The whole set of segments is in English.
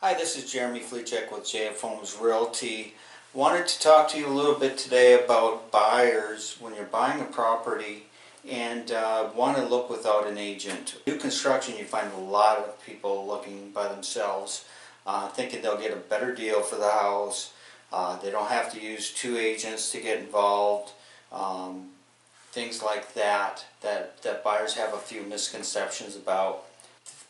Hi, this is Jeremy Fleechek with JF Homes Realty. Wanted to talk to you a little bit today about buyers when you're buying a property and want to look without an agent. New construction, you find a lot of people looking by themselves, thinking they'll get a better deal for the house. They don't have to use two agents to get involved. Things like that buyers have a few misconceptions about.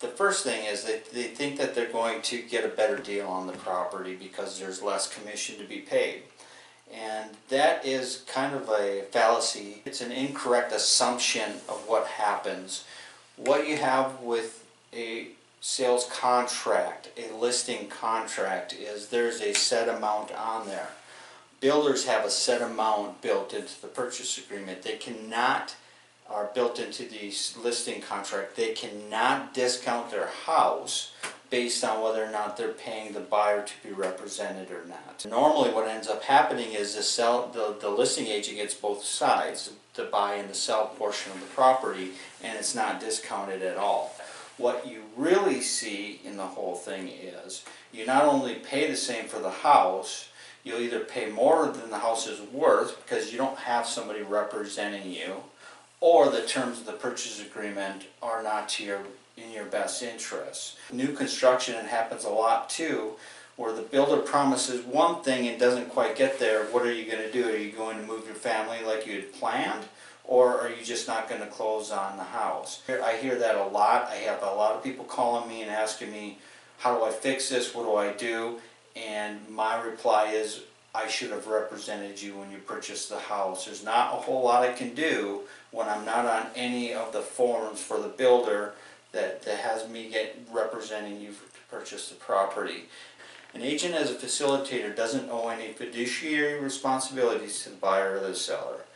The first thing is that they think that they're going to get a better deal on the property because there's less commission to be paid. And that is kind of a fallacy. It's an incorrect assumption of what happens. What you have with a sales contract, a listing contract, is there's a set amount on there. Builders have a set amount built into the purchase agreement. They cannot, are built into the listing contract, they cannot discount their house based on whether or not they're paying the buyer to be represented or not. Normally what ends up happening is the listing agent gets both sides, the buy and the sell portion of the property, and it's not discounted at all. What you really see in the whole thing is you not only pay the same for the house, you'll either pay more than the house is worth because you don't have somebody representing you, or the terms of the purchase agreement are not in your best interest. New construction, it happens a lot too, where the builder promises one thing and doesn't quite get there. What are you going to do? Are you going to move your family like you had planned, or are you just not going to close on the house? I hear that a lot. I have a lot of people calling me and asking me, how do I fix this? What do I do? And my reply is, I should have represented you when you purchased the house. There's not a whole lot I can do when I'm not on any of the forms for the builder that has me representing you to purchase the property. An agent as a facilitator doesn't owe any fiduciary responsibilities to the buyer or the seller.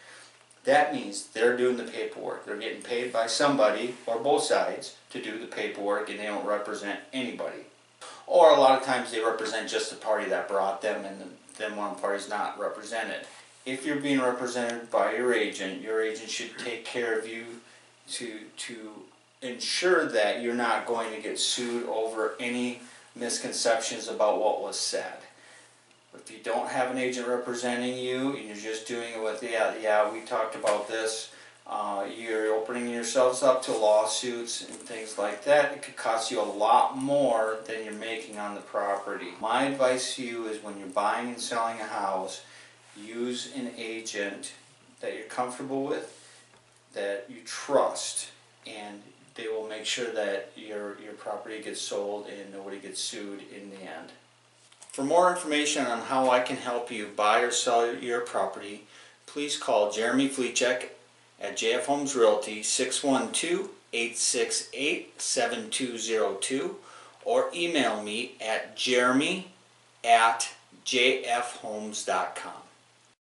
That means they're doing the paperwork. They're getting paid by somebody or both sides to do the paperwork, and they don't represent anybody. Or a lot of times they represent just the party that brought them, and then one party's not represented. If you're being represented by your agent should take care of you to ensure that you're not going to get sued over any misconceptions about what was said. If you don't have an agent representing you and you're just doing it with, yeah, we talked about this, you're opening yourselves up to lawsuits and things like that. It could cost you a lot more than you're making on the property. My advice to you is when you're buying and selling a house, use an agent that you're comfortable with, that you trust, and they will make sure that your property gets sold and nobody gets sued in the end. For more information on how I can help you buy or sell your property, please call Jeremy Fleechek at JF Homes Realty 612-868-7202 or email me at jeremy@jfhomes.com.